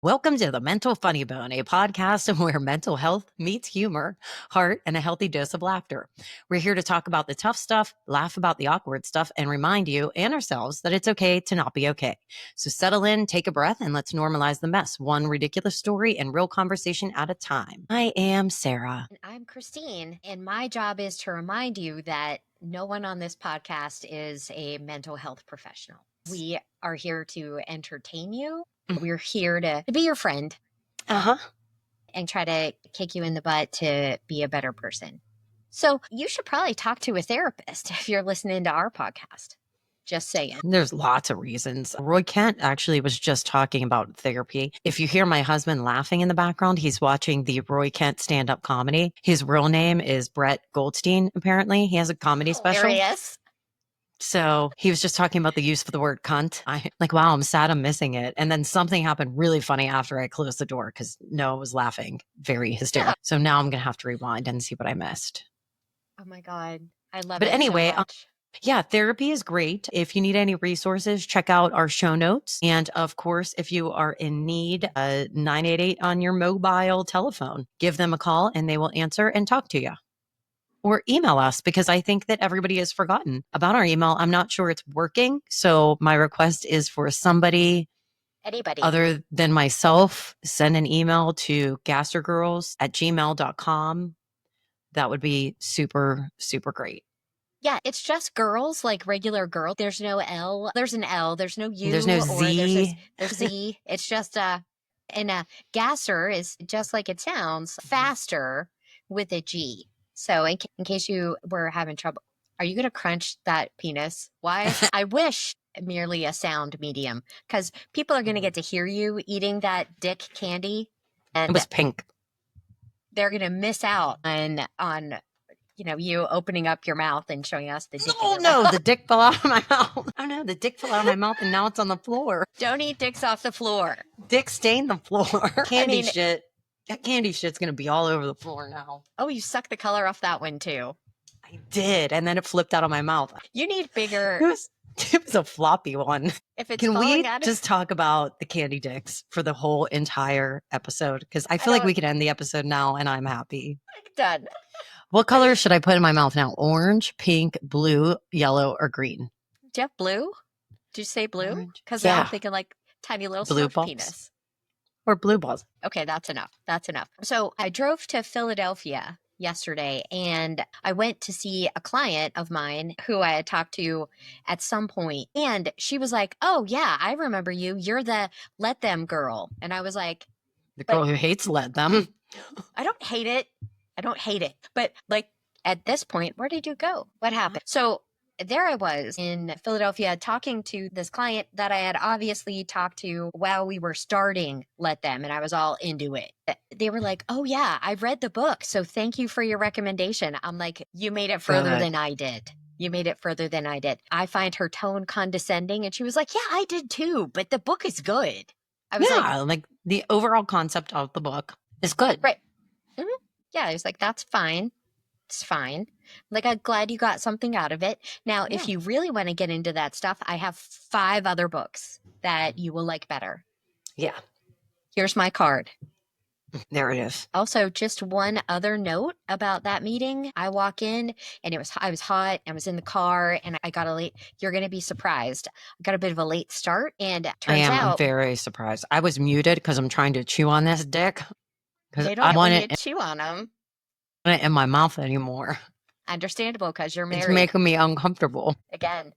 Welcome to the Mental Funny Bone, a podcast where mental health meets humor, heart, and a healthy dose of laughter. We're here to talk about the tough stuff, laugh about the awkward stuff, and remind you and ourselves that it's okay to not be okay. So settle in, take a breath, and let's normalize the mess, one ridiculous story and real conversation at a time. I am Sarah. And I'm Christine, and my job is to remind you that no one on this podcast is a mental health professional. We are here to entertain you. We're here to be your friend and try to kick you in the butt to be a better person. So you should probably talk to a therapist if you're listening to our podcast. Just saying. There's lots of reasons. Roy Kent actually was just talking about therapy. If you hear my husband laughing in the background, he's watching the Roy Kent stand-up comedy. His real name is Brett Goldstein, apparently. He has a comedy special. Hilarious. So he was just talking about the use of the word cunt. Wow, I'm sad I'm missing it. And then something happened really funny after I closed the door because Noah was laughing very hysterical. Yeah. So now I'm going to have to rewind and see what I missed. Oh my God. I love it. But anyway, so much. Yeah, therapy is great. If you need any resources, check out our show notes. And of course, if you are in need, 988 on your mobile telephone, give them a call and they will answer and talk to you. Or email us, because I think that everybody has forgotten about our email. I'm not sure it's working. So my request is for anybody other than myself, send an email to gastergirls@gmail.com. That would be super, super great. Yeah, it's just girls, like regular girl. There's no L. There's an L. There's no U. There's no Z. There's Z. It's just gasser is just like it sounds, faster with a G. So in case you were having trouble, are you going to crunch that penis? Why? I wish merely a sound medium, because people are going to get to hear you eating that dick candy. And it was pink. They're going to miss out on you opening up your mouth and showing us the dick. Oh no, the dick fell out of my mouth. Oh no, the dick fell out of my mouth and now it's on the floor. Don't eat dicks off the floor. Dick stained the floor. Shit. That candy shit's going to be all over the floor now. Oh, you sucked the color off that one too. I did. And then it flipped out of my mouth. You need bigger. It was a floppy one. Can we just talk about the candy dicks for the whole entire episode? Because I feel like we can end the episode now and I'm happy. Done. What color should I put in my mouth now? Orange, pink, blue, yellow, or green? Do you have blue? Did you say blue? Because yeah. I'm thinking like tiny little blue balls. Penis. Or blue balls. Okay, that's enough. That's enough. So I drove to Philadelphia yesterday and I went to see a client of mine who I had talked to at some point. And she was like, oh yeah, I remember you. You're the let them girl. And I was like, the girl who hates let them. I don't hate it. But like at this point, where did you go? What happened? So there I was in Philadelphia talking to this client that I had obviously talked to while we were starting Let Them, and I was all into it. They were like, oh yeah, I read the book, so thank you for your recommendation. I'm like, you made it further than I did. I find her tone condescending, and she was like, yeah, I did too, but the book is good. I was like the overall concept of the book is good. Right. Mm-hmm. Yeah, I was like, that's fine. It's fine. Like, I'm glad you got something out of it. Now, if you really want to get into that stuff, I have 5 other books that you will like better. Yeah. Here's my card. There it is. Also, just one other note about that meeting. I walk in and I was hot. I was in the car and I got you're going to be surprised. I got a bit of a late start and I'm very surprised. I was muted because I'm trying to chew on this dick. They don't want you to chew on them. It in my mouth anymore. Understandable, because you're married. It's making me uncomfortable. Again,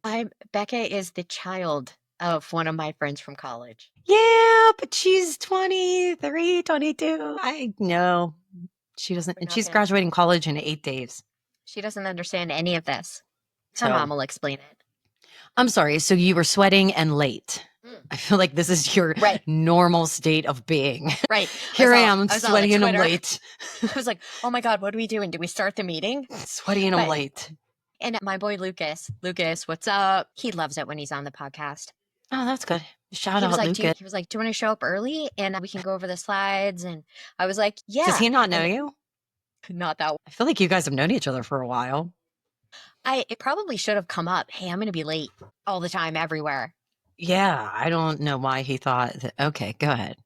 Becca is the child of one of my friends from college. Yeah, but she's 23, 22. I know. She doesn't, and she's graduating college in 8 days. She doesn't understand any of this. Her mom will explain it. I'm sorry. So you were sweating and late. I feel like this is your normal state of being. Right. Here I am, sweaty and I'm late. I was like, oh my God, what are we doing? Did we start the meeting? Sweaty and I'm late. And my boy Lucas, what's up? He loves it when he's on the podcast. Oh, that's good. Shout out, Lucas. He was like, do you want to show up early and we can go over the slides? And I was like, yeah. Does he not know you? Not that. I feel like you guys have known each other for a while. It probably should have come up. Hey, I'm going to be late all the time, everywhere. Yeah, I don't know why he thought that. Okay, go ahead.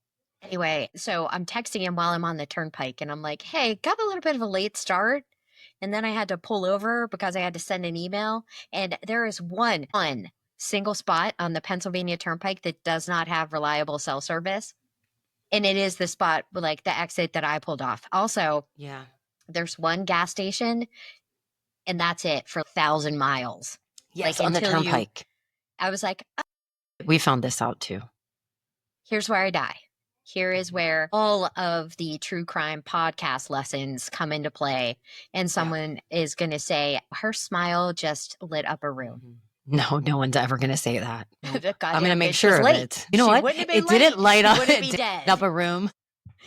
Anyway, so I'm texting him while I'm on the turnpike and I'm like, hey, got a little bit of a late start. And then I had to pull over because I had to send an email. And there is one single spot on the Pennsylvania Turnpike that does not have reliable cell service. And it is the spot, like the exit that I pulled off. Also, Yeah. there's one gas station and that's it for 1,000 miles. Yes, Like on the until turnpike. I was like, oh, We found this out too. here's where I die. Here is where all of the true crime podcast lessons come into play. And someone is going to say, her smile just lit up a room. No, no one's ever going to say that. Nope. The I'm going to goddamn make bitch sure was of late. it. You know She what? wouldn't have been It didn't late. light She up, wouldn't it be didn't dead. light up a room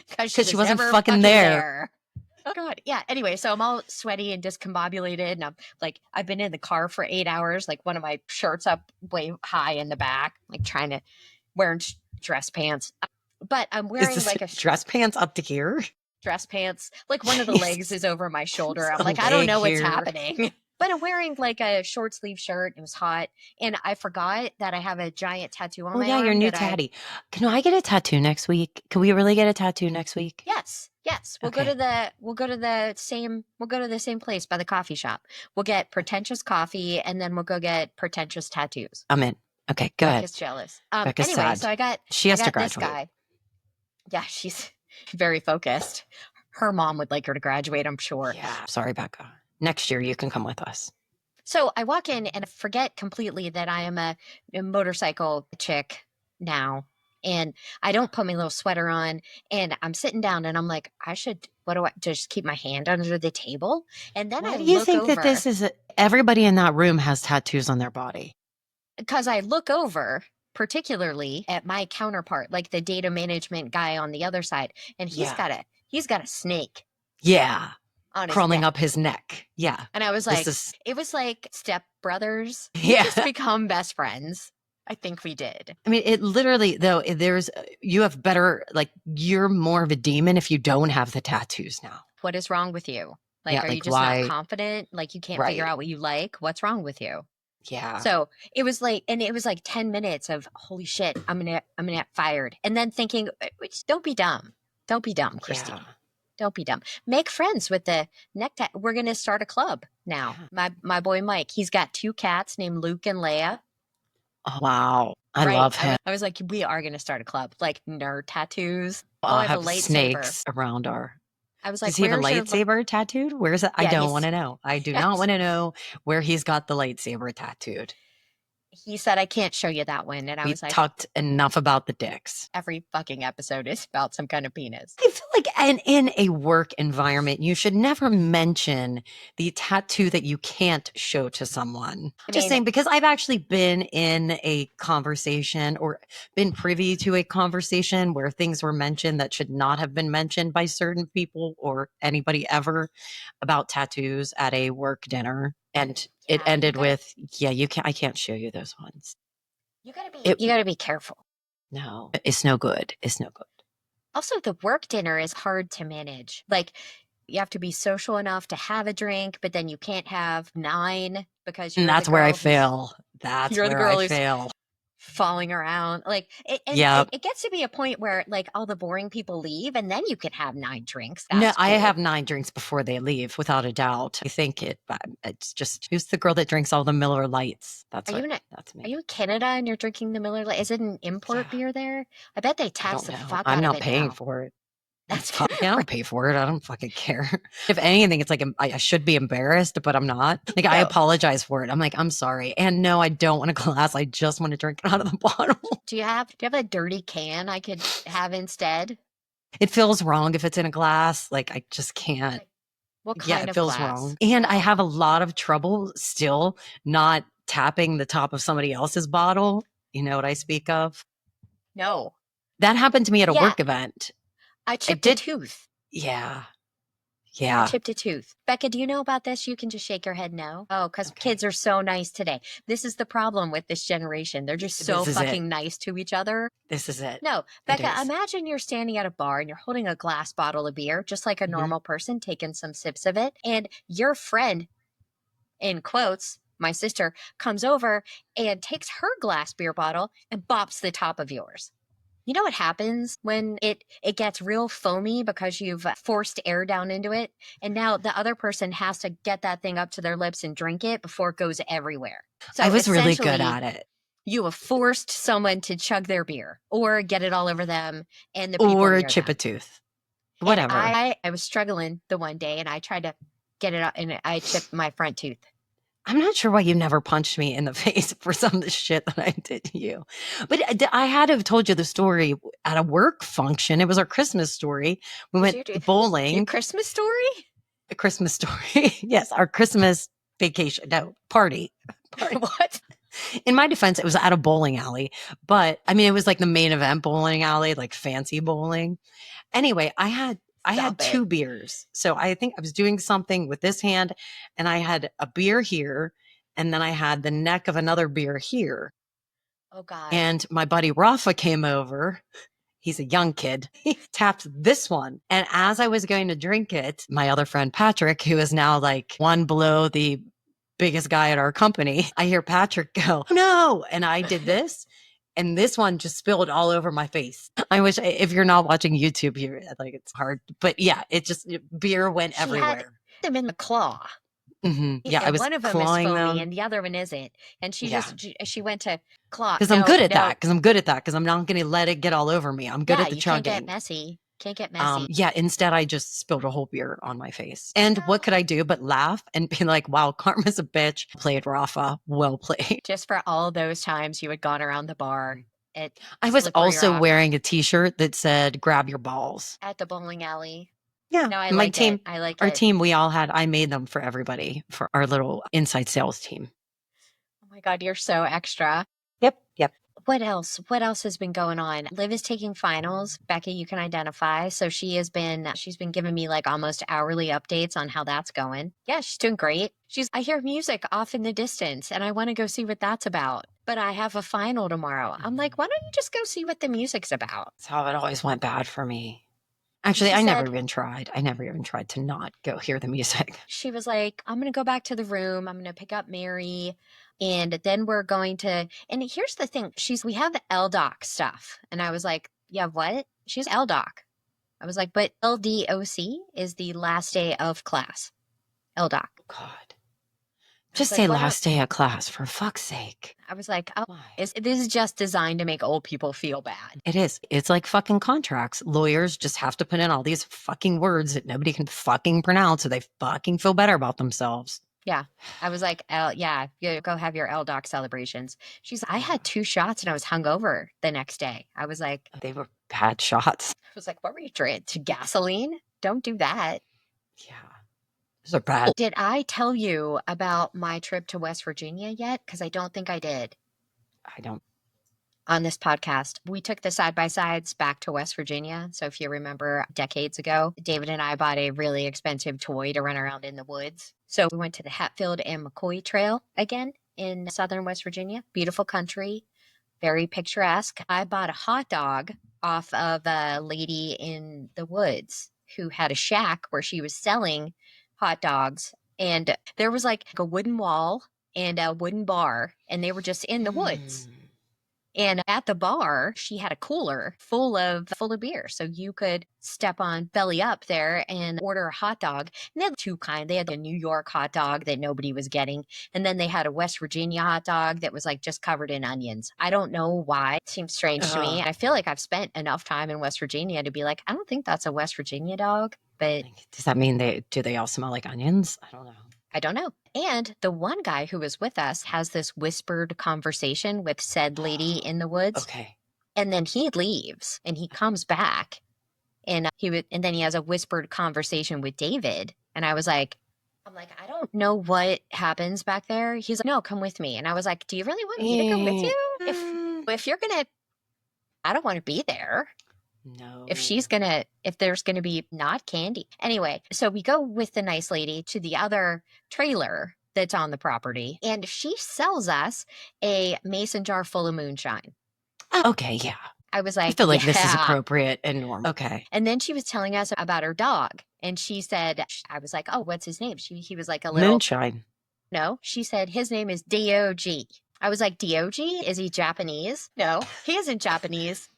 Because she because she wasn't never fucking there. Oh God. Yeah. Anyway, so I'm all sweaty and discombobulated. And I'm like, I've been in the car for 8 hours, like one of my shirts up way high in the back, like trying to wearing dress pants. But I'm Is wearing this like a dress pants up to here? dress pants. Like one of the legs is over my shoulder. I'm A like, I don't leg know what's here. happening. But I'm wearing like a short sleeve shirt. It was hot. And I forgot that I have a giant tattoo on Oh my yeah, arm. your new tatty. Can I get a tattoo next week? Can we really get a tattoo next week? Yes. We'll Okay. go to the same place by the coffee shop. We'll get pretentious coffee and then we'll go get pretentious tattoos. I'm in. Okay, good. Becca's jealous. Becca's Anyway, sad. so I got She has to this graduate. guy. Yeah, she's very focused. Her mom would like her to graduate, I'm sure. Yeah. Sorry, Becca. Next year you can come with us. So I walk in and I forget completely that I am a motorcycle chick now. And I don't put my little sweater on. And I'm sitting down and I'm like, what do I just keep my hand under the table? And then Why I do you look think that over this is everybody in that room has tattoos on their body? because I look over particularly at my counterpart, like the data management guy on the other side. And he's got a snake Yeah. on his Crawling neck. up his neck. Yeah. And I was like, it was like step brothers. We just become best friends. I think we did. I mean, it literally, though, you have better, like, you're more of a demon if you don't have the tattoos now. What is wrong with you? Like, Yeah, are like, you just why? not confident? Like, you can't figure out what you like? What's wrong with you? Yeah. So it was like, and it was like 10 minutes of holy shit, I'm gonna get fired. And then thinking, don't be dumb. Don't be dumb, Christy. Yeah. Don't be dumb. Make friends with the necktie. We're gonna start a club now. My boy Mike, he's got 2 cats named Luke and Leia. Oh, wow. I love him. I was like, we are gonna start a club, like nerd tattoos. I have snakes around our. I was like, does he have a lightsaber tattooed? Where is it? I don't want to know. I do not want to know where he's got the lightsaber tattooed. He said, I can't show you that one. And I was like, talked enough about the dicks. Every fucking episode is about some kind of penis. I feel like in a work environment, you should never mention the tattoo that you can't show to someone. Just saying, because I've actually been in a conversation or been privy to a conversation where things were mentioned that should not have been mentioned by certain people or anybody ever about tattoos at a work dinner. And it ended with, I can't show you those ones. You gotta be careful. No, it's no good. It's no good. Also, the work dinner is hard to manage. Like, you have to be social enough to have a drink, but then you can't have 9 because you're that's where I fail. That's you're where the girl I who's fail. Falling around. Like, it gets to be a point where, like, all the boring people leave, and then you can have 9 drinks. That's no, cool. I have 9 drinks before they leave, without a doubt. I think it's just, who's the girl that drinks all the Miller Lights? That's me. Are you in Canada and you're drinking the Miller Lite? Is it an import beer there? I bet they tax the fuck out of it. I'm not paying for it. That's I don't pay for it. I don't fucking care. If anything, it's like I should be embarrassed, but I'm not. Like, I apologize for it. I'm like, I'm sorry. And no, I don't want a glass. I just want to drink it out of the bottle. Do you have a dirty can I could have instead? It feels wrong if it's in a glass. Like, I just can't. What kind of feels glass? Wrong. And I have a lot of trouble still not tapping the top of somebody else's bottle. You know what I speak of? No. That happened to me at a work event. I chipped a tooth. Yeah. I chipped a tooth. Becca, do you know about this? You can just shake your head no. Oh, because kids are so nice today. This is the problem with this generation. They're just so fucking nice to each other. This is it. No, Becca, imagine you're standing at a bar and you're holding a glass bottle of beer, just like a normal person, taking some sips of it. And your friend, in quotes, my sister, comes over and takes her glass beer bottle and bops the top of yours. You know what happens when it gets real foamy because you've forced air down into it, and now the other person has to get that thing up to their lips and drink it before it goes everywhere. I So was really good essentially, at it. you have forced someone to chug their beer or get it all over them and the people Or near chip a them. tooth. And Whatever. I was struggling the one day and I tried to get it out and I chipped my front tooth. I'm not sure why you never punched me in the face for some of the shit that I did to you. But I had to have told you the story at a work function. It was our Christmas story. We went Your bowling. Christmas story? A Christmas story. Yes, our Christmas vacation. No, party. What? In my defense, it was at a bowling alley, but I mean, it was like the main event bowling alley, like fancy bowling. Anyway, I had Stop it. 2 beers. So I think I was doing something with this hand and I had a beer here and then I had the neck of another beer here. Oh God. And my buddy Rafa came over. He's a young kid. He tapped this one. And as I was going to drink it, my other friend Patrick, who is now like one below the biggest guy at our company, I hear Patrick go, "Oh, no." And I did this. And this one just spilled all over my face. I wish if you're not watching YouTube here, like it's hard, but yeah, beer went She had everywhere. them in the claw. Yeah, I And was one of them is clawing foamy them. and the other one isn't. And Yeah, she went to claw. because I'm No, good at no. that. Because I'm good at that. Because I'm not going to let it get all over me. I'm good Yeah, at the you can't get chugging. messy. Can't get messy. Yeah, instead I just spilled a whole beer on my face. And what could I do but laugh and be like, wow, karma's a bitch. Played Rafa. Well played. Just for all those times you had gone around the bar at I was Slippery also Rock wearing a t-shirt that said, grab your balls. at the bowling alley. Yeah. No, I My like team, it. I like our it. team, we all had, I made them for everybody for our little inside sales team. Oh my God, you're so extra. Yep. Yep. What else? What else has been going on? Liv is taking finals. Becky, you can identify. So she's been giving me like almost hourly updates on how that's going. Yeah, she's doing great. I hear music off in the distance and I want to go see what that's about. But I have a final tomorrow. I'm like, why don't you just go see what the music's about? That's how it always went bad for me. Actually, She I never said, even tried. I never even tried to not go hear the music. she was like, I'm going to go back to the room. I'm going to pick up Mary. And then we're going to, and here's the thing. We have LDOC stuff. And I was like, yeah, what? She's LDOC. I was like, but LDOC is the last day of class. LDOC. God. I was Just like, say what last day of class, for fuck's sake. I was like, oh, Why? this is just designed to make old people feel bad. It is. It's like fucking contracts. Lawyers just have to put in all these fucking words that nobody can fucking pronounce so they fucking feel better about themselves. Yeah. I was like, yeah, you go have your LDOC celebrations. I had 2 shots and I was hungover the next day. I was like, They were bad shots. what were you drinking? Gasoline? Don't do that. Yeah. Those are bad. Did I tell you about my trip to West Virginia yet? Because I don't think I did. I don't. On this podcast, we took the side by sides back to West Virginia. So if you remember decades ago, David and I bought a really expensive toy to run around in the woods. So we went to the Hatfield and McCoy Trail again in southern West Virginia. Beautiful country, very picturesque. I bought a hot dog off of a lady in the woods who had a shack where she was selling hot dogs. And there was like a wooden wall and a wooden bar, and they were just in the woods. And at the bar, she had a cooler full of beer. So you could step on belly up there and order a hot dog. And they had 2 kinds. They had a New York hot dog that nobody was getting. And then they had a West Virginia hot dog that was like just covered in onions. I don't know why. It seems strange to me. I feel like I've spent enough time in West Virginia to be like, I don't think that's a West Virginia dog. But does that mean do they all smell like onions? I don't know. I don't know. And the one guy who was with us has this whispered conversation with said lady in the woods. Okay. And then he leaves and he comes back and and then he has a whispered conversation with David. And I'm like, I don't know what happens back there. He's like, no, come with me. And I was like, do you really want me to go with you? If you're going to, I don't want to be there. No. If there's gonna be not candy. Anyway, so we go with the nice lady to the other trailer that's on the property, and she sells us a mason jar full of moonshine. Okay, yeah. I was like, I feel like this is appropriate and normal. Okay. And then she was telling us about her dog, and she said, I was like, oh, what's his name? He was like a little Moonshine. No, she said his name is DOG. I was like, DOG? Is he Japanese? No, he isn't Japanese.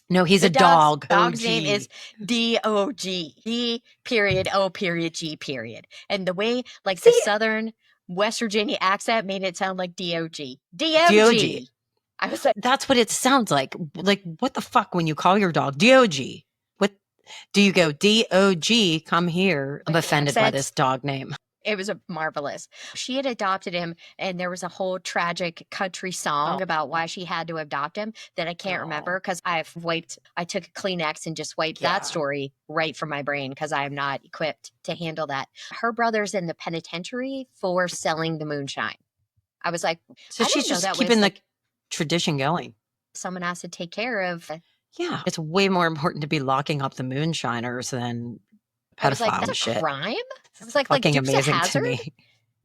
No, he's The a dog. dog's name is OG. D-O-G. D period O period G period. And the way like the See, Southern West Virginia accent made it sound like D-O-G. DOG. D-O-G. I was like, That's what it sounds like. Like, what the fuck when you call your dog DOG? What do you go, DOG, come here? I'm with the offended by this accents. dog name. It was a marvelous. She had adopted him, and there was a whole tragic country song Oh, about why she had to adopt him that I can't remember no. because I took a Kleenex and just wiped that Yeah. story right from my brain because I am not equipped to handle that. Her brother's in the penitentiary for selling the moonshine. I was like, So I she's didn't know just that was keeping the like tradition going. someone has to take care of. Yeah. It's way more important to be locking up the moonshiners than I was like, pedophile that's and a shit. crime? I It's was like fucking Dukes of amazing to Hazzard? me.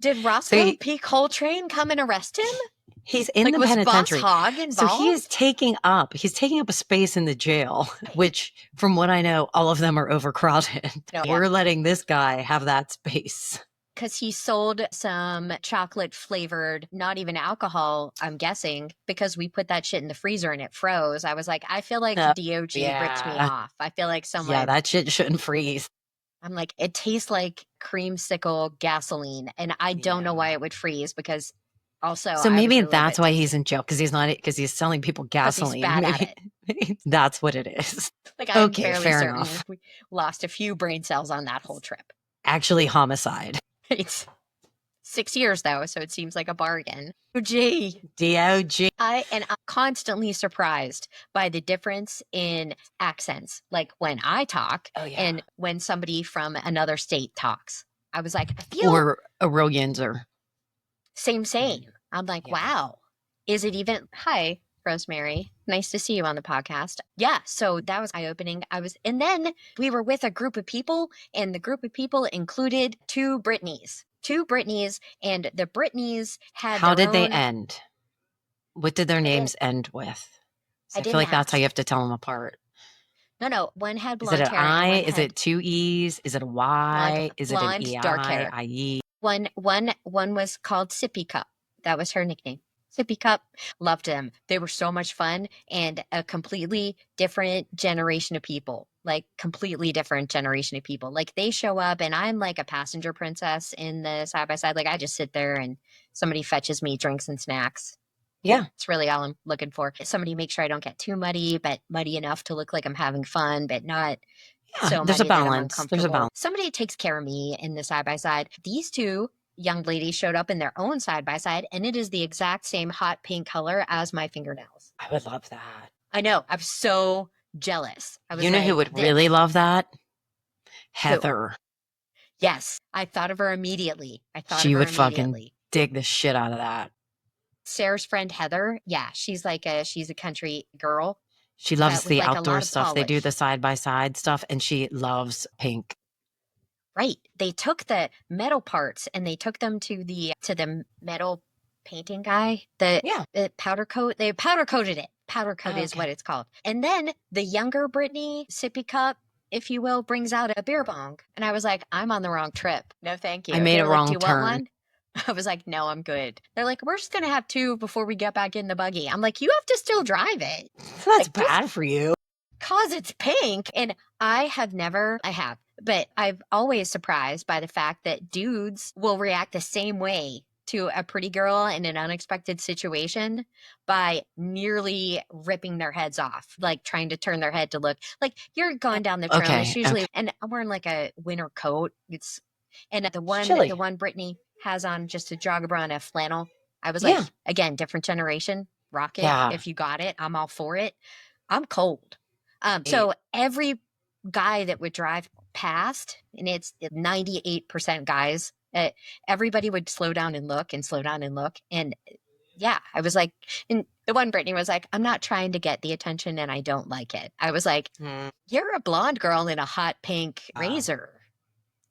Did So Roscoe P. Coltrane come and arrest him? he's in Like, the was Boss penitentiary. Hogg So involved? he's taking up a space in the jail, which from what I know, all of them are overcrowded. No, yeah. We're letting this guy have that space. Because he sold some chocolate flavored, not even alcohol, I'm guessing, because we put that shit in the freezer and it froze. I was like, I feel like DOG ripped me Yeah. off. I feel like Yeah, someone, that shit shouldn't freeze. I'm like, it tastes like creamsicle gasoline. And I don't know why Yeah. it would freeze because also So I was maybe a little that's bit why he's tipsy in jail because he's selling people because he's gasoline. bad at Maybe, it. maybe that's what it is. Like, I'm Okay, fairly fair certain enough. we lost a few brain cells on that whole trip. Actually, homicide. It's 6 years though, so it seems like a bargain. Oh, gee. DOG. I'm constantly surprised by the difference in accents, like when I talk Oh yeah. and when somebody from another state talks. I was like, I feel Or a real Yinzer. same. I'm like, Yeah. wow. Is it even hi, Rosemary? Nice to see you on the podcast. Yeah, so that was eye-opening. And then we were with a group of people, and the group of people included two Britneys. Two Britneys, and the Britneys had How their did they own. end? What did their I didn't names end with? I So I feel didn't like that's how you ask. have to tell them apart. No. One had Is it blonde an hair and I? one Is had it two E's? Is it a Y? Is it an blonde, dark EI? hair. IE? One was called Sippy Cup. That was her nickname. Sippy Cup. Loved them. They were so much fun and a completely different generation of people. Like completely different generation of people. Like they show up and I'm like a passenger princess in the side by side. Like I just sit there and somebody fetches me drinks and snacks. Yeah. It's really all I'm looking for. Somebody make sure I don't get too muddy, but muddy enough to look like I'm having fun, but not Yeah. so There's a muddy that I'm balance. There's a uncomfortable. balance. Somebody takes care of me in the side by side. These two young ladies showed up in their own side by side, and it is the exact same hot pink color as my fingernails. I would love that. I know. I'm so jealous. I was You know who like, would really love that? who? Heather. Yes, I thought of her immediately. She would fucking dig the shit out of that. Sarah's friend Heather, yeah, she's a country girl, She but loves with the like a outdoor lot of stuff. They do polish. the side by side stuff, and she loves pink. Right. They took the metal parts and they took them to the metal painting guy, Yeah. the powder coat. They powder coated it. Powder coat Oh, is okay. what it's called. And then the younger Brittany, sippy cup, if you will, brings out a beer bong. And I was like, I'm on the wrong trip. No, thank you. I made They're a like, do wrong you want turn. one? I was like, no, I'm good. They're like, we're just going to have two before we get back in the buggy. I'm like, you have to still drive it. That's Like, bad for you. Cause it's pink. And I have, but I've always surprised by the fact that dudes will react the same way to a pretty girl in an unexpected situation by nearly ripping their heads off, like trying to turn their head to look like you're going down the trail. And it's usually, and I'm wearing like a winter coat. And the one Brittany has on just a jogger bra and a flannel. I was like, again, different generation, rock it. Yeah. If you got it, I'm all for it. I'm cold. So every guy that would drive past, and it's 98% guys, everybody would slow down and look and slow down and look. And yeah, I was like, and the one Brittany was like, I'm not trying to get the attention and I don't like it. I was like, you're a blonde girl in a hot pink razor.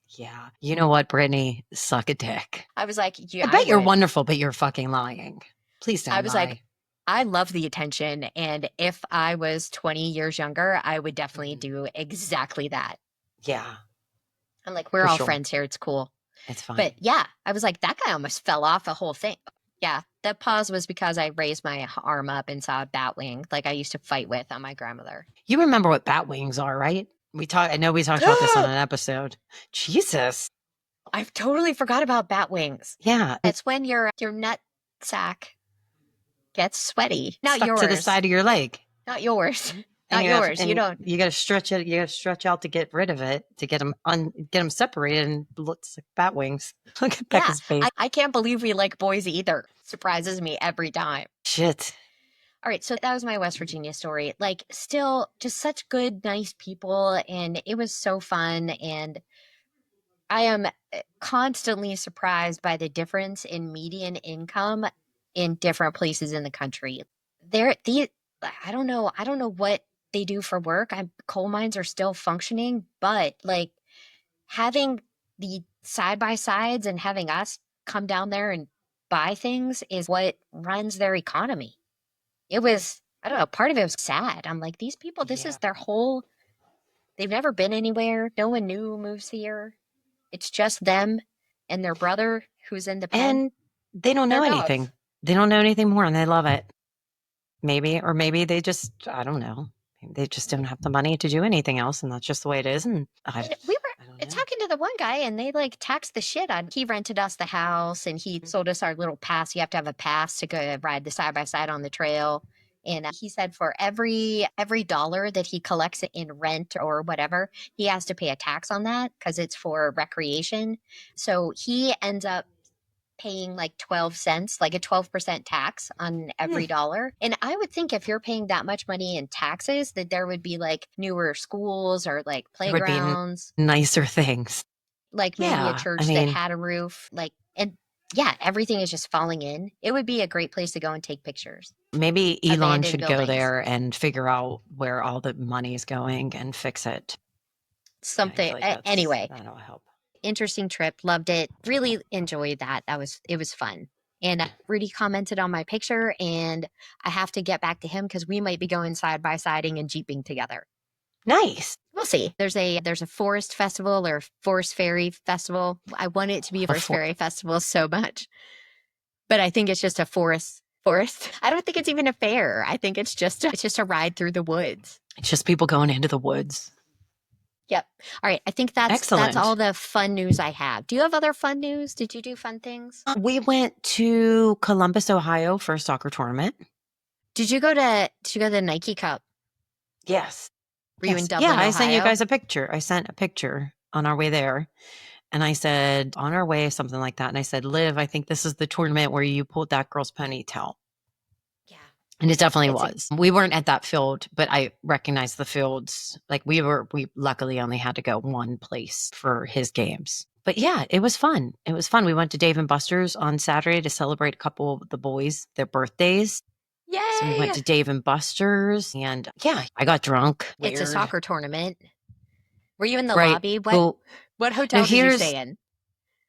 Yeah. You know what, Brittany? Suck a dick. I was like, I bet you're wonderful, but you're fucking lying. Please don't lie. I was like, I love the attention. And if I was 20 years younger, I would definitely do exactly that. Yeah. I'm like, we're all friends here. It's cool. It's fine. But yeah, I was like, that guy almost fell off a whole thing. Yeah, that pause was because I raised my arm up and saw a bat wing like I used to fight with on my grandmother. You remember what bat wings are, right? I know we talked about this on an episode. Jesus. I've totally forgot about bat wings. Yeah. It's when your nut sack gets sweaty. Not Stuck to the yours. side of your leg. Not yours. And Not yours. You don't. you got to stretch it. You got to stretch out to get rid of it, to get them separated, and looks like bat wings. Look at Yeah, Becca's face. I can't believe we like boys either. Surprises me every time. Shit. All right, so that was my West Virginia story. Like, still just such good, nice people, and it was so fun. And I am constantly surprised by the difference in median income in different places in the country. I don't know what they do for work. Coal mines are still functioning, but like having the side by sides and having us come down there and buy things is what runs their economy. It was, I don't know, part of it was sad. I'm like, these people, this is their whole, they've never been anywhere. No one new moves here. It's just them and their brother who's in the pen. And they don't know anything. They don't know anything more, and they love it. Maybe they just, I don't know. They just don't have the money to do anything else, and that's just the way it is. And we were talking to the one guy, and they like taxed the shit on. He rented us the house, and he sold us our little pass. You have to have a pass to go ride the side by side on the trail. And he said for every dollar that he collects in rent or whatever, he has to pay a tax on that because it's for recreation. So he ends up paying like 12 cents, like a 12% tax on every dollar. And I would think if you're paying that much money in taxes, that there would be like newer schools or like playgrounds, nicer things, like maybe a church that had a roof, like, and yeah, everything is just falling in. It would be a great place to go and take pictures. Maybe Elon should go there and figure out where all the money is going and fix it. Something. Anyway, that'll help. Interesting trip. Loved it. Really enjoyed that. It was fun. And Rudy commented on my picture, and I have to get back to him because we might be going side by siding and jeeping together. Nice. We'll see. There's a forest festival or forest fairy festival. I want it to be a forest fairy festival so much, but I think it's just a forest. I don't think it's even a fair. I think it's just a ride through the woods. It's just people going into the woods. Yep. All right. I think that's all the fun news I have. Do you have other fun news? Did you do fun things? We went to Columbus, Ohio for a soccer tournament. Did you go to the Nike Cup? Yes. Were you in Dublin, Ohio? I sent you guys a picture. I sent a picture on our way there. And I said, on our way, something like that. And I said, Liv, I think this is the tournament where you pulled that girl's ponytail. And it definitely was. We weren't at that field, but I recognized the fields. Like we luckily only had to go one place for his games. But yeah, it was fun. It was fun. We went to Dave and Buster's on Saturday to celebrate a couple of the boys, their birthdays. Yay! So we went to Dave and Buster's, and yeah, I got drunk. It's a soccer tournament. Were you in the lobby? What hotel did you stay in?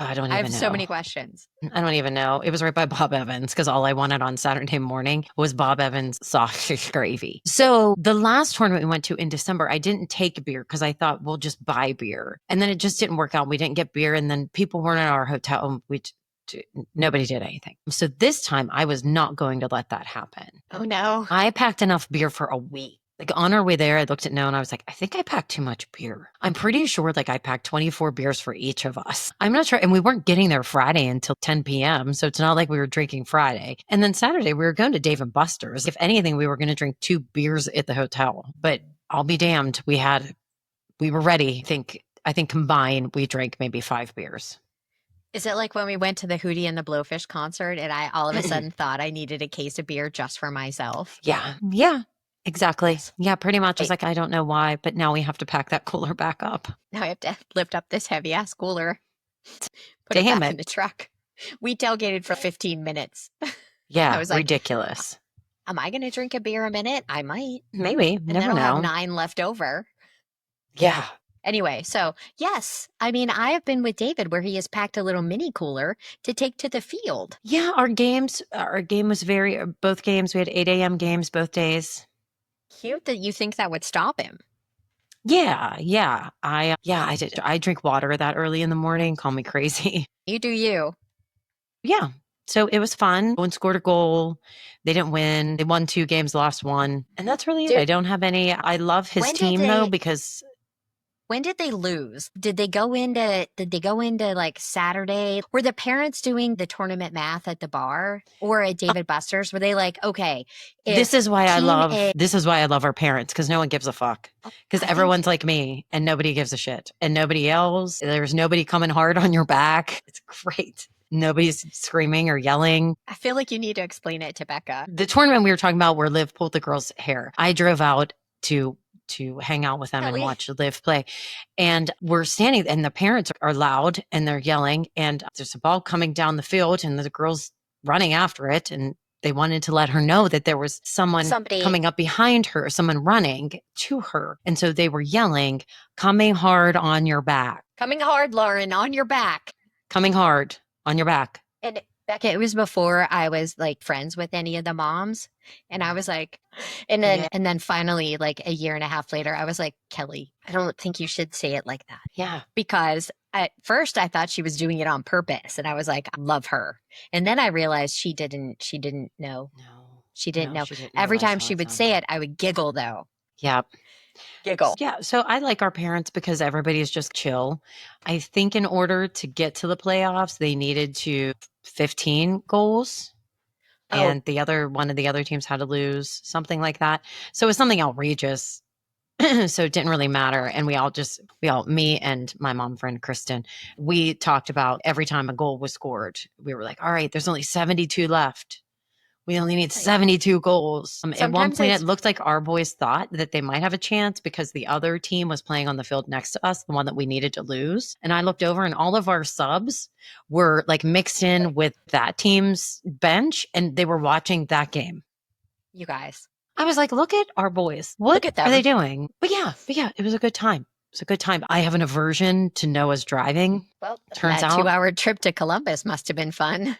I don't even know. I have so many questions. I don't even know. It was right by Bob Evans because all I wanted on Saturday morning was Bob Evans sausage gravy. So the last tournament we went to in December, I didn't take beer because I thought we'll just buy beer. And then it just didn't work out. We didn't get beer. And then people weren't at our hotel. Nobody did anything. So this time I was not going to let that happen. Oh no. I packed enough beer for a week. Like on our way there, I looked at Noah and I was like, I think I packed too much beer. I'm pretty sure like I packed 24 beers for each of us. I'm not sure. And we weren't getting there Friday until 10 p.m. So it's not like we were drinking Friday. And then Saturday, we were going to Dave and Buster's. If anything, we were going to drink 2 beers at the hotel. But I'll be damned. We were ready. I think combined, we drank maybe 5 beers. Is it like when we went to the Hootie and the Blowfish concert and I all of a sudden thought I needed a case of beer just for myself? Yeah. Yeah. Exactly. Yeah, pretty much. It's like, I don't know why, but now we have to pack that cooler back up. Now I have to lift up this heavy ass cooler, put it back in the truck. We tailgated for 15 minutes. Yeah, I was like, ridiculous. Am I going to drink a beer a minute? I might. Maybe. And never then I'll know. have 9 left over. Yeah. Anyway, so yes, I mean, I have been with David where he has packed a little mini cooler to take to the field. Yeah, our game was both games, we had 8 a.m. games both days. Cute that you think that would stop him. Yeah. I did. I drink water that early in the morning. Call me crazy. You do you. Yeah. So it was fun. No one scored a goal. They didn't win. They won 2 games, lost 1. And that's really it. I don't have any. I love his team though, because when did they lose? Did they go into like Saturday? Were the parents doing the tournament math at the bar or at David Buster's? Were they like, okay, this is why I love our parents, because no one gives a fuck. Because everyone's like me and nobody gives a shit and nobody yells. There's nobody coming hard on your back. It's great. Nobody's screaming or yelling. I feel like you need to explain it to Becca. The tournament we were talking about where Liv pulled the girl's hair, I drove out to hang out with them and watch Liv play. And we're standing, and the parents are loud and they're yelling, and there's a ball coming down the field and the girl's running after it. And they wanted to let her know that there was somebody coming up behind her, someone running to her. And so they were yelling, coming hard on your back. Coming hard, Lauren, on your back. Coming hard on your back. And Becca, it was before I was like friends with any of the moms. And I was like, and then finally, like a year and a half later, I was like, Kelly, I don't think you should say it like that. Yeah. Because at first I thought she was doing it on purpose. And I was like, I love her. And then I realized she didn't know. No. She didn't know. Every time she would say it, I would giggle though. Yeah. Giggle. Yeah. So I like our parents because everybody's just chill. I think in order to get to the playoffs, they needed to 15 goals. And one of the other teams had to lose, something like that. So it was something outrageous. So it didn't really matter. And me and my mom friend, Kristen, we talked about every time a goal was scored, we were like, all right, there's only 72 left. We only need 72 goals. At one point, it looked like our boys thought that they might have a chance because the other team was playing on the field next to us, the one that we needed to lose. And I looked over and all of our subs were like mixed in with that team's bench and they were watching that game. You guys. I was like, look at our boys. What are they doing? But yeah, it was a good time. It's a good time. I have an aversion to Noah's driving. Well, turns out 2-hour trip to Columbus must have been fun.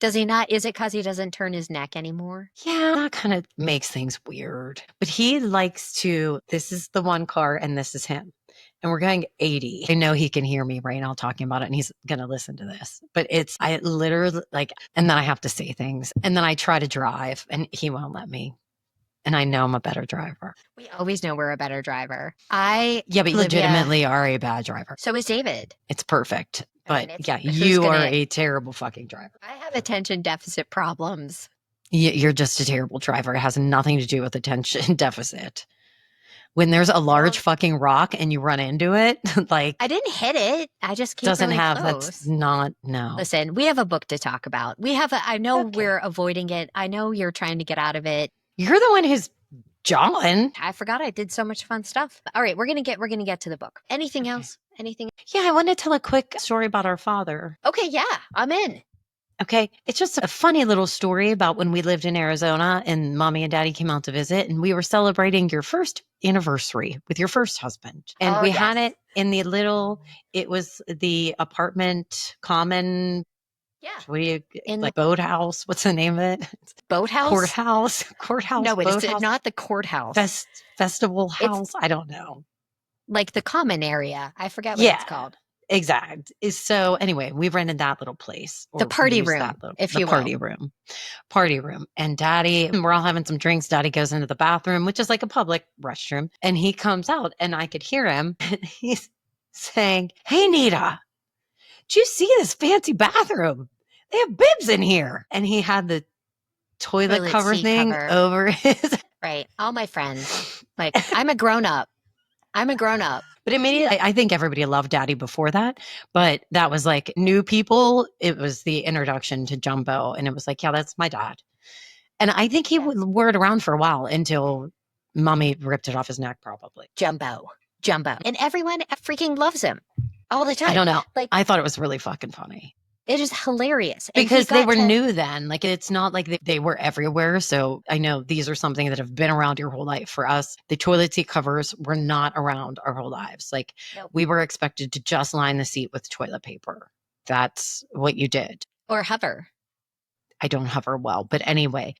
Does he not? Is it because he doesn't turn his neck anymore? Yeah, that kind of makes things weird. But he likes to, this is the one car and this is him. And we're going 80. I know he can hear me right now talking about it and he's going to listen to this. But I literally and then I have to say things. And then I try to drive and he won't let me. And I know I'm a better driver. We always know we're a better driver. But you legitimately are a bad driver. So is David. It's perfect. But you are a terrible fucking driver. I have attention deficit problems. You're just a terrible driver. It has nothing to do with attention deficit. When there's a large fucking rock and you run into it, I didn't hit it. I just came really close. That's not, no. Listen, we have a book to talk about. I know we're avoiding it. I know you're trying to get out of it. You're the one who's John. I forgot I did so much fun stuff. All right, we're gonna get to the book. Anything else? Anything? Yeah, I want to tell a quick story about our father. Okay, yeah, I'm in. Okay, it's just a funny little story about when we lived in Arizona and mommy and daddy came out to visit and we were celebrating your first anniversary with your first husband. And we had it in it was the apartment common. Yeah. What do you boathouse? What's the name of it? Boathouse? Courthouse. No, it's not the courthouse. Festival house. I don't know. Like the common area. I forget what it's called. Exactly. So anyway, we rented that little place. The party room, Party room. And daddy, we're all having some drinks. Daddy goes into the bathroom, which is like a public restroom. And he comes out and I could hear him. And he's saying, "Hey, Nita, did you see this fancy bathroom? They have bibs in here." And he had the toilet cover thing over his. Right. All my friends. I'm a grown up. But immediately, I think everybody loved daddy before that. But that was like new people. It was the introduction to Jumbo. And it was like, yeah, that's my dad. And I think he wore it around for a while until mommy ripped it off his neck, probably. Jumbo. And everyone freaking loves him all the time. I don't know. I thought it was really fucking funny. It is hilarious. Because they were new then. It's not like they were everywhere. So I know these are something that have been around your whole life. For us, the toilet seat covers were not around our whole lives. Nope. We were expected to just line the seat with toilet paper. That's what you did. Or hover. I don't hover well. But anyway.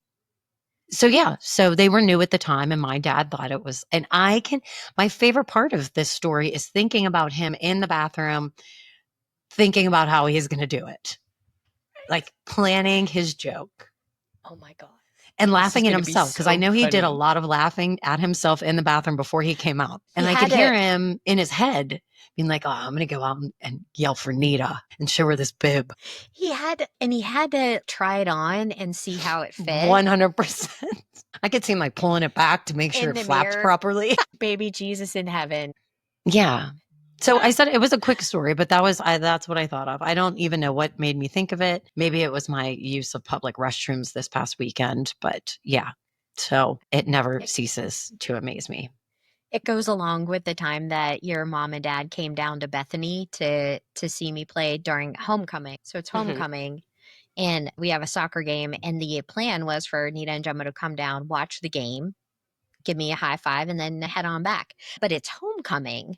So they were new at the time and my dad thought it was, and my favorite part of this story is thinking about him in the bathroom, thinking about how he's going to do it. like planning his joke Oh my God. and This is laughing at gonna be himself because I so know he did a funny. lot of laughing at himself in the bathroom before he came out. And He I could had hear to him in his head being like, oh, I'm going to go out and yell for Nita and show her this bib. he had to try it on and see how it fit 100%. I could see him like pulling it back to make sure in it the flapped mirror. properly. Baby Jesus in heaven. Yeah. So I said it was a quick story, but that's what I thought of. I don't even know what made me think of it. Maybe it was my use of public restrooms this past weekend, but yeah. So it never ceases to amaze me. It goes along with the time that your mom and dad came down to Bethany to see me play during homecoming. So it's homecoming and we have a soccer game and the plan was for Nita and Jumbo to come down, watch the game, give me a high five and then head on back. But it's homecoming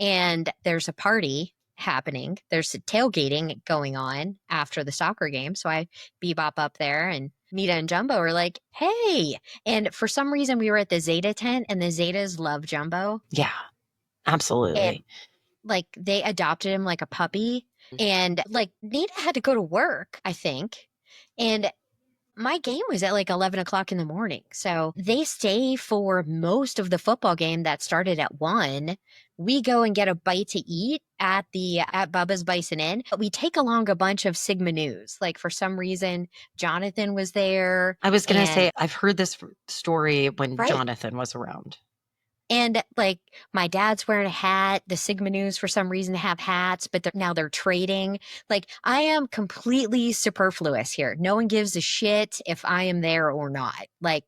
and there's a party happening. There's a tailgating going on after the soccer game. So I bebop up there and Nita and Jumbo are like, hey. And for some reason we were at the Zeta tent and the Zetas love Jumbo. Yeah, And absolutely. like they adopted him like a puppy. And like Nita had to go to work, I think. And my game was at like 11 o'clock in the morning. So they stay for most of the football game that started at 1. We go and get a bite to eat at Bubba's Bison Inn. We take along a bunch of Sigma News. Like for some reason, Jonathan was there. I was going to say, And I've heard this story when right. Jonathan was around. And like my dad's wearing a hat. The Sigma News for some reason have hats, but now they're trading. Like I am completely superfluous here. No one gives a shit if I am there or not. Like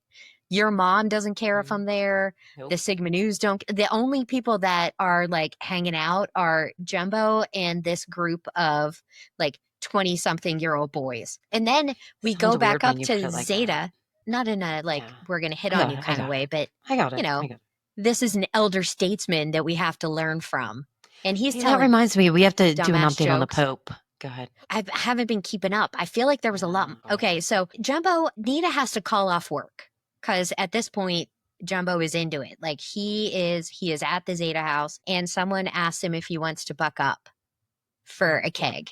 your mom doesn't care if I'm there. Nope. The Sigma News don't. The only people that are like hanging out are Jumbo and this group of like 20-something-year-old boys. And then we Sounds go back weird when up you put to it like Zeta, that. not in a like Yeah. we're going to hit I on got you it. kind of way, but I got it. you know, I got it. this is an elder statesman that we have to learn from. And he's Hey, that telling reminds me, we have to do an dumbass update on the jokes. Pope. Go ahead. I haven't been keeping up. I feel like there was a lot. Okay, so Jumbo, Nita has to call off work because at this point, Jumbo is into it. Like he is at the Zeta house and someone asked him if he wants to buck up for a keg.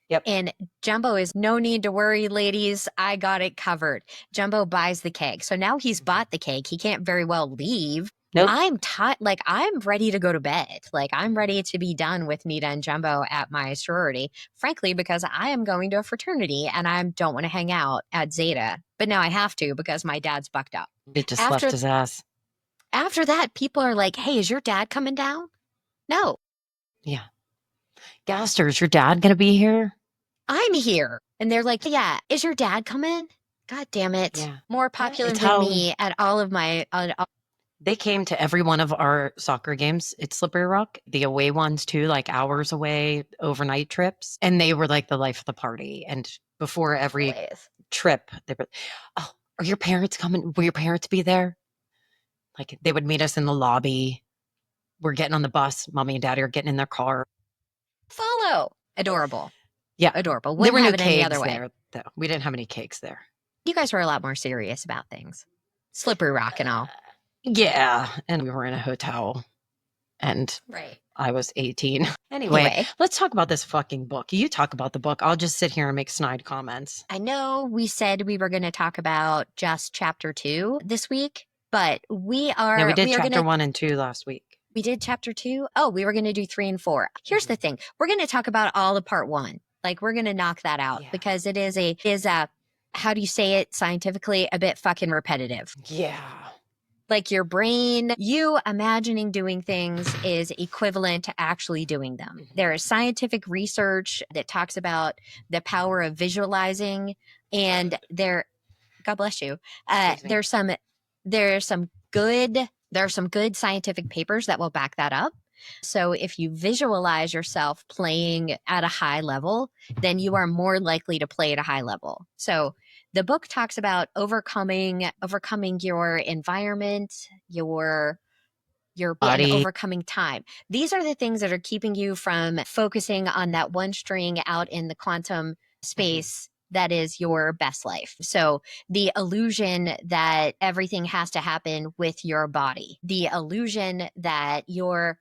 Yep. And Jumbo is no need to worry, ladies. I got it covered. Jumbo buys the keg. So now he's bought the keg. He can't very well leave. Nope. I'm ready to go to bed. Like I'm ready to be done with Nita and Jumbo at my sorority, frankly, because I am going to a fraternity and I don't want to hang out at Zeta. But now I have to because my dad's bucked up. It just left his ass. After that, people are like, hey, is your dad coming down? No. Yeah. Gaster, is your dad going to be here? I'm here. And they're like, yeah, is your dad coming? God damn it. Yeah. More popular It's than how- me at all of my. They came to every one of our soccer games at Slippery Rock, the away ones too, like hours away, overnight trips. And they were like the life of the party. And before every trip, they were, oh, are your parents coming? Will your parents be there? Like they would meet us in the lobby. We're getting on the bus. Mommy and daddy are getting in their car. Follow. Adorable. Yeah. Adorable. There Wouldn't were no have it any cakes other way. there, though. We didn't have any cakes there. You guys were a lot more serious about things. Slippery Rock and all. Yeah. And we were in a hotel. And Right. I was 18. Anyway, let's talk about this fucking book. You talk about the book. I'll just sit here and make snide comments. I know we said we were going to talk about just chapter 2 this week, but we are. No, we did chapter 1 and 2 last week. We did chapter 2? Oh, we were going to do 3 and 4. Here's the thing. We're going to talk about all of part 1. Like we're going to knock that out because it is a, how do you say it scientifically? A bit fucking repetitive. Yeah. Like your brain, you imagining doing things is equivalent to actually doing them. There is scientific research that talks about the power of visualizing, and God bless you. There are some good scientific papers that will back that up. So if you visualize yourself playing at a high level, then you are more likely to play at a high level. So the book talks about overcoming your environment, your body, and overcoming time. These are the things that are keeping you from focusing on that one string out in the quantum space that is your best life. So the illusion that everything has to happen with your body, the illusion that your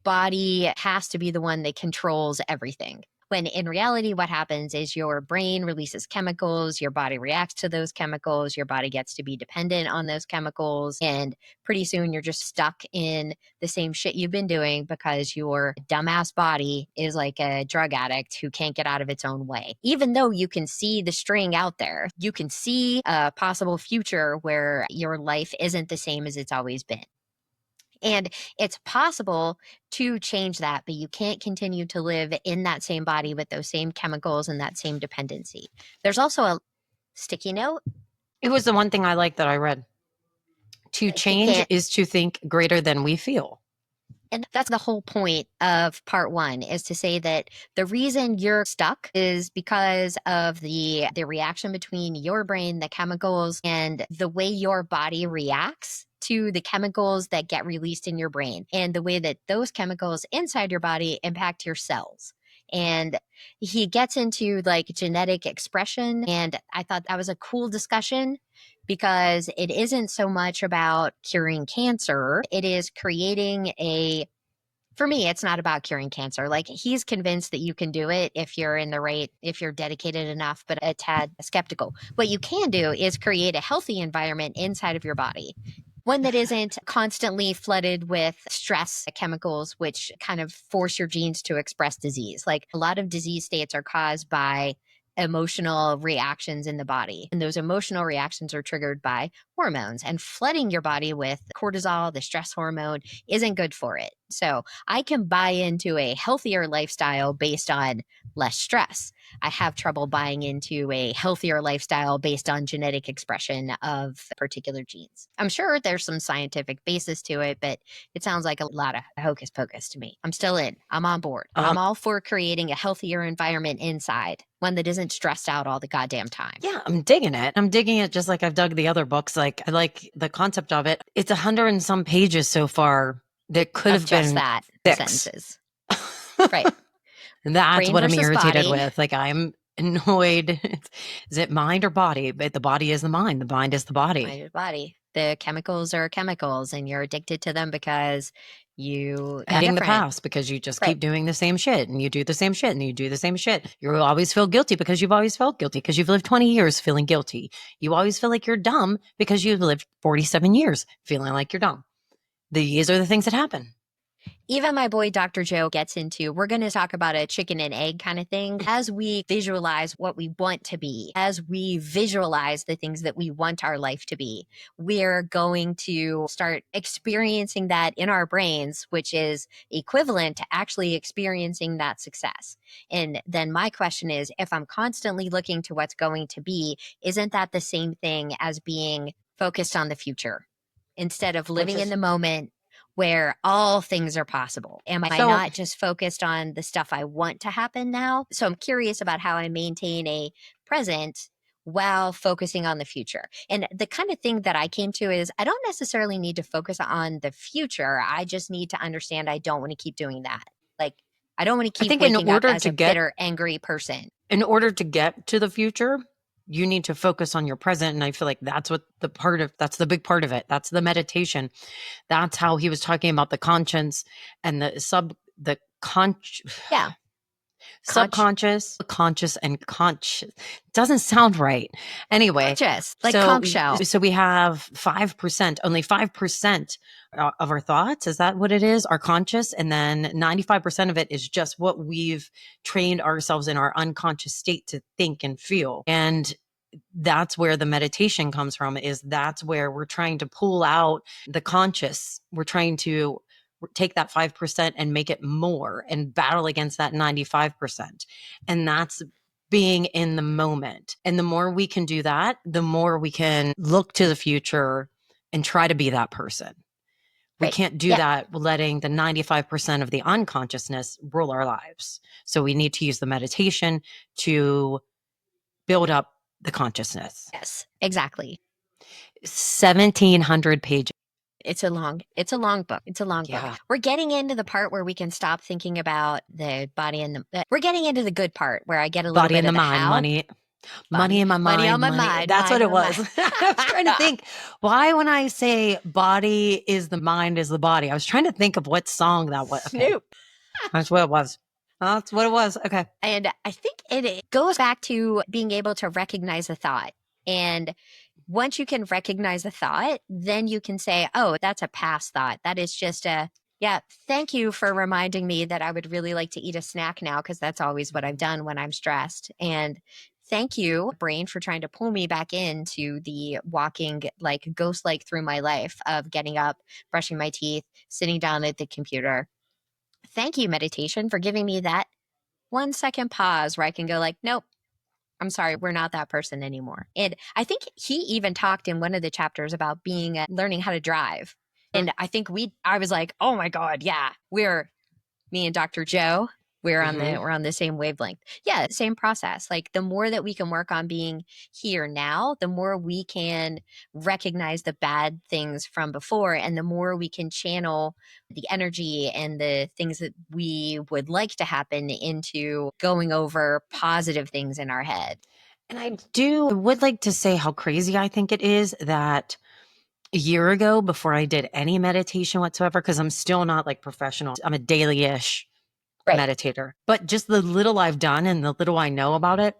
body has to be the one that controls everything. When in reality, what happens is your brain releases chemicals, your body reacts to those chemicals, your body gets to be dependent on those chemicals, and pretty soon you're just stuck in the same shit you've been doing because your dumbass body is like a drug addict who can't get out of its own way. Even though you can see the string out there, you can see a possible future where your life isn't the same as it's always been. And it's possible to change that, but you can't continue to live in that same body with those same chemicals and that same dependency. There's also a sticky note. It was the one thing I liked that I read. To change is to think greater than we feel. And that's the whole point of part one, is to say that the reason you're stuck is because of the reaction between your brain, the chemicals, and the way your body reacts to the chemicals that get released in your brain, and the way that those chemicals inside your body impact your cells. And he gets into like genetic expression. And I thought that was a cool discussion because it isn't so much about curing cancer. It is creating for me, it's not about curing cancer. Like, he's convinced that you can do it if you're in the right, if you're dedicated enough, but a tad skeptical. What you can do is create a healthy environment inside of your body, one that isn't constantly flooded with stress chemicals, which kind of force your genes to express disease. Like, a lot of disease states are caused by emotional reactions in the body. And those emotional reactions are triggered by hormones, and flooding your body with cortisol, the stress hormone, isn't good for it. So I can buy into a healthier lifestyle based on less stress. I have trouble buying into a healthier lifestyle based on genetic expression of particular genes. I'm sure there's some scientific basis to it, but it sounds like a lot of hocus pocus to me. I'm still in. I'm on board. I'm all for creating a healthier environment inside, one that isn't stressed out all the goddamn time. Yeah, I'm digging it. I'm digging it just like I've dug the other books. Like, I like the concept of it. It's 100 and some pages so far that could have Just been that 6 sentences. Right. That's Brain what I'm versus irritated body. with. Like, I'm annoyed. Is it mind or body? But the body is the mind. The mind is the body. Mind is body. The chemicals are chemicals, and you're addicted to them because you Hating the past because you just keep doing the same shit, and you do the same shit, and you do the same shit. You always feel guilty because you've always felt guilty because you've lived 20 years feeling guilty. You always feel like you're dumb because you've lived 47 years feeling like you're dumb. These are the things that happen. Even my boy Dr. Joe gets into, we're going to talk about a chicken and egg kind of thing. As we visualize what we want to be, as we visualize the things that we want our life to be, we're going to start experiencing that in our brains, which is equivalent to actually experiencing that success. And then my question is, if I'm constantly looking to what's going to be, isn't that the same thing as being focused on the future instead of living in the moment, where all things are possible? Am I not just focused on the stuff I want to happen now? So I'm curious about how I maintain a present while focusing on the future. And the kind of thing that I came to is, I don't necessarily need to focus on the future. I just need to understand I don't want to keep doing that. Like, I don't want to keep waking up as a bitter, angry person. In order to get to the future, you need to focus on your present. And I feel like that's what that's the big part of it. That's the meditation. That's how he was talking about the conscience and Yeah. subconscious, conscious, and conscious. Doesn't sound right. Anyway, conscious, like conch shell. So we have 5%, only 5% of our thoughts. Is that what it is? Are conscious. And then 95% of it is just what we've trained ourselves in our unconscious state to think and feel. And that's where the meditation comes from, is that's where we're trying to pull out the conscious. We're trying to take that 5% and make it more and battle against that 95%. And that's being in the moment. And the more we can do that, the more we can look to the future and try to be that person. We can't do that letting the 95% of the unconsciousness rule our lives. So we need to use the meditation to build up the consciousness. Yes, exactly. 1,700 pages. It's a long book. It's a long book. We're getting into the part where we can stop thinking about the body and we're getting into the good part where I get a little bit of the mind, how. Money in my mind. Money on my mind. That's what it was. I was trying to think, why when I say body is the mind is the body, I was trying to think of what song that was. Okay. Snoop. That's what it was. That's what it was. Okay. And I think it goes back to being able to recognize a thought. And once you can recognize a thought, then you can say, oh, that's a past thought. That is just a, yeah, thank you for reminding me that I would really like to eat a snack now, because that's always what I've done when I'm stressed. And thank you, brain, for trying to pull me back into the walking like ghost like through my life of getting up, brushing my teeth, sitting down at the computer. Thank you, meditation, for giving me that 1 second pause where I can go like, nope, I'm sorry, we're not that person anymore. And I think he even talked in one of the chapters about being learning how to drive. And I think I was like, oh my God, yeah, me and Dr. Joe, Mm-hmm. we're on the same wavelength. Yeah, same process. Like the more that we can work on being here now, the more we can recognize the bad things from before, and the more we can channel the energy and the things that we would like to happen into going over positive things in our head. And I would like to say how crazy I think it is that a year ago, before I did any meditation whatsoever, because I'm still not like professional, I'm a daily ish Right. meditator, but just the little I've done and the little I know about it,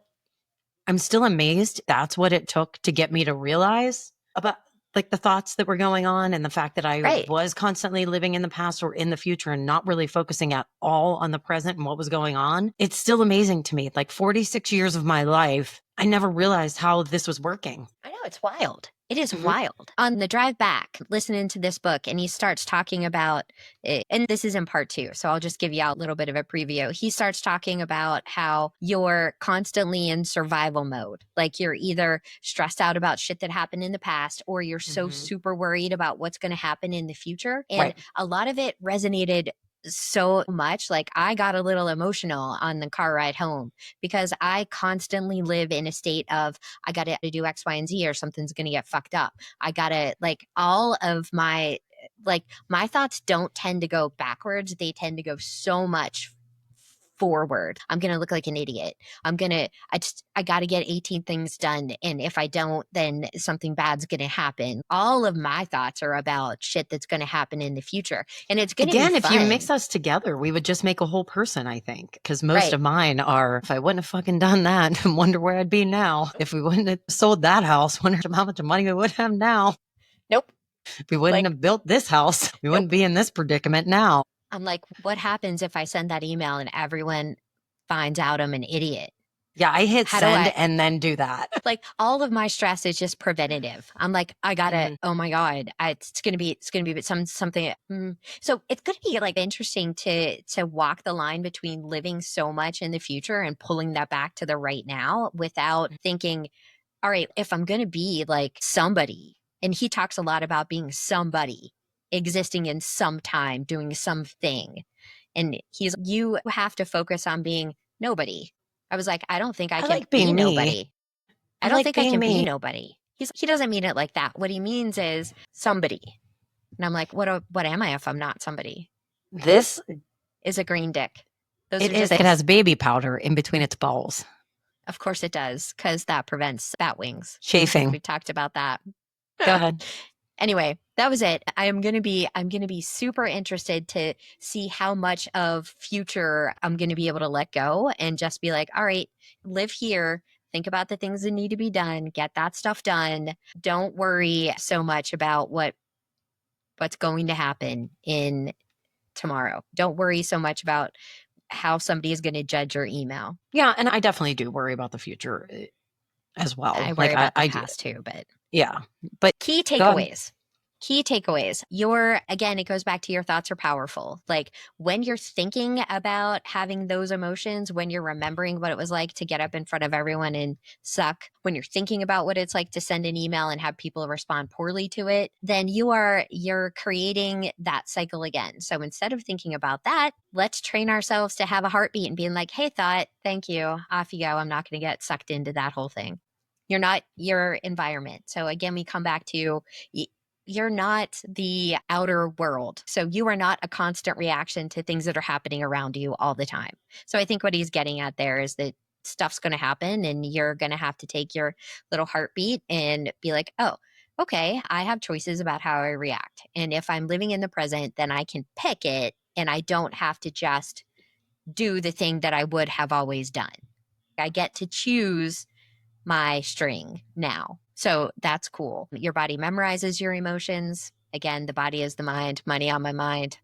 I'm still amazed that's what it took to get me to realize about like the thoughts that were going on and the fact that I Right. was constantly living in the past or in the future and not really focusing at all on the present and what was going on. It's still amazing to me. Like 46 years of my life, I never realized how this was working. I know, it's wild. It is Mhm. wild. On the drive back, listening to this book, and he starts talking about it, and this is in part two, so I'll just give you a little bit of a preview. He starts talking about how you're constantly in survival mode. Like you're either stressed out about shit that happened in the past, or you're so Mhm. super worried about what's going to happen in the future. And Right. a lot of it resonated so much. Like I got a little emotional on the car ride home because I constantly live in a state of, I got to do X, Y, and Z or something's going to get fucked up. I got to like all of my thoughts don't tend to go backwards. They tend to go so much forward. I'm going to look like an idiot. I got to get 18 things done. And if I don't, then something bad's going to happen. All of my thoughts are about shit that's going to happen in the future. And it's going to be Again, if you mix fun. us together, we would just make a whole person, I think. Because most Right. of mine are, if I wouldn't have fucking done that, I wonder where I'd be now. If we wouldn't have sold that house, wonder how much money we would have now. Nope. If we wouldn't Like, have built this house, we wouldn't nope. be in this predicament now. I'm like, what happens if I send that email and everyone finds out I'm an idiot? Yeah, I hit How do send I, and then do that. like, all of my stress is just preventative. I'm like, I gotta, Mhm. oh my God, it's gonna be something. So it's gonna be like interesting to walk the line between living so much in the future and pulling that back to the right now without thinking, all right, if I'm gonna be like somebody, and he talks a lot about being somebody, existing in some time, doing something. And you have to focus on being nobody. I was like, I don't think I I can like be being me. nobody. I I don't like think I being can be me. nobody. He doesn't mean it like that. What he means is somebody. And I'm like, what am I if I'm not somebody? This, Is a green dick. Those it are is, just, it has baby powder in between its balls. of course it does, because that prevents bat wings. Chafing. We talked about that. Go ahead. Anyway, that was it. I'm going to be super interested to see how much of future I'm going to be able to let go and just be like, all right, live here, think about the things that need to be done, get that stuff done. Don't worry so much about what's going to happen in tomorrow. Don't worry so much about how somebody is going to judge your email. Yeah, and I definitely do worry about the future as well. I Like worry about the I do. past too, but Yeah. But key go ahead. takeaways. Key takeaways. Again, it goes back to your thoughts are powerful. Like when you're thinking about having those emotions, when you're remembering what it was like to get up in front of everyone and suck, when you're thinking about what it's like to send an email and have people respond poorly to it, then you're creating that cycle again. So instead of thinking about that, let's train ourselves to have a heartbeat and being like, hey, thought, thank you. Off you go. I'm not going to get sucked into that whole thing. You're not your environment. So again, we come back to you're not the outer world. So you are not a constant reaction to things that are happening around you all the time. So I think what he's getting at there is that stuff's going to happen and you're going to have to take your little heartbeat and be like, oh, okay, I have choices about how I react. And if I'm living in the present, then I can pick it and I don't have to just do the thing that I would have always done. I get to choose my string now. So that's cool. Your body memorizes your emotions. Again, the body is the mind, money on my mind.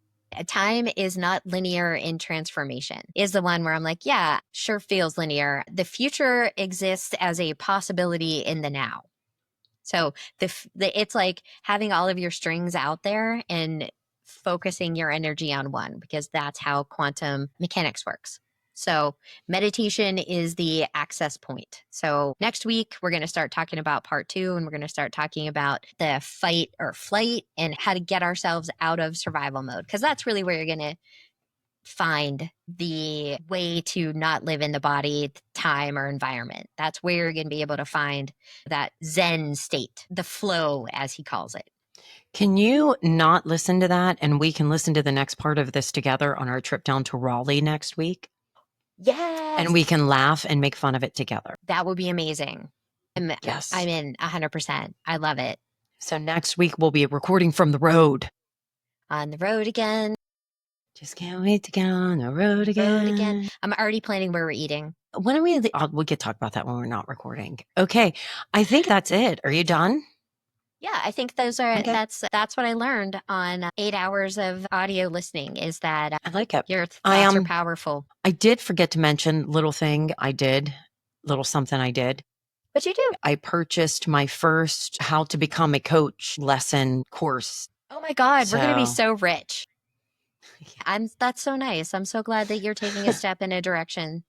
Time is not linear in transformation, is the one where I'm like, yeah, sure feels linear. The future exists as a possibility in the now. So it's like having all of your strings out there and focusing your energy on one, because that's how quantum mechanics works. So meditation is the access point. So next week, we're going to start talking about part 2, and we're going to start talking about the fight or flight and how to get ourselves out of survival mode, because that's really where you're going to find the way to not live in the body, time, or environment. That's where you're going to be able to find that Zen state, the flow, as he calls it. Can you not listen to that? And we can listen to the next part of this together on our trip down to Raleigh next week. Yes. And we can laugh and make fun of it together. That would be amazing. Yes. I'm in 100%. I love it. So next week we'll be recording from the road. On the road again. Just can't wait to get on the road again. I'm already planning where we're eating. When are we? We could talk about that when we're not recording. Okay. I think that's it. Are you done? Yeah, I think those are, Okay. that's what I learned on 8 hours of audio listening, is that I like it. your thoughts are powerful. I did forget to mention little something I did. But you do. I purchased my first How to Become a Coach lesson course. Oh my God, we're going to be so rich. That's so nice. I'm so glad that you're taking a step in a direction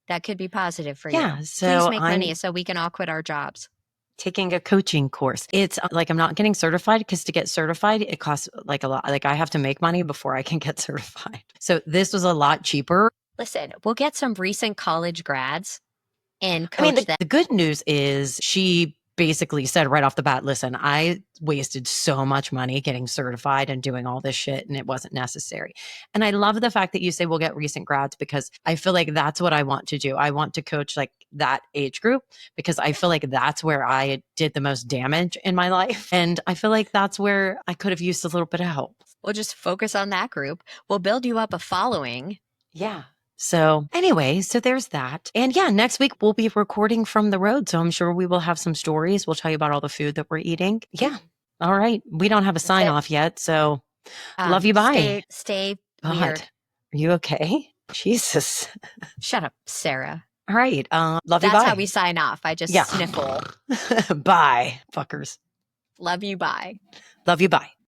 that could be positive for you. Yeah. So please make money so we can all quit our jobs. Taking a coaching course. It's like I'm not getting certified, because to get certified, it costs like a lot. Like I have to make money before I can get certified. So this was a lot cheaper. Listen, we'll get some recent college grads and coach them. The good news is she basically said right off the bat, listen, I wasted so much money getting certified and doing all this shit, and it wasn't necessary. And I love the fact that you say we'll get recent grads, because I feel like that's what I want to do. I want to coach like that age group, because I feel like that's where I did the most damage in my life. And I feel like that's where I could have used a little bit of help. We'll just focus on that group. We'll build you up a following. Yeah. So anyway, so there's that. And yeah, next week we'll be recording from the road. So I'm sure we will have some stories. We'll tell you about all the food that we're eating. Yeah. All right. We don't have a sign off yet. So love you. Bye. Stay God, weird. Are you okay? Jesus. Shut up, Sarah. All right. Love you. Bye. That's how we sign off. I just sniffle. Bye, fuckers. Love you. Bye. Love you. Bye.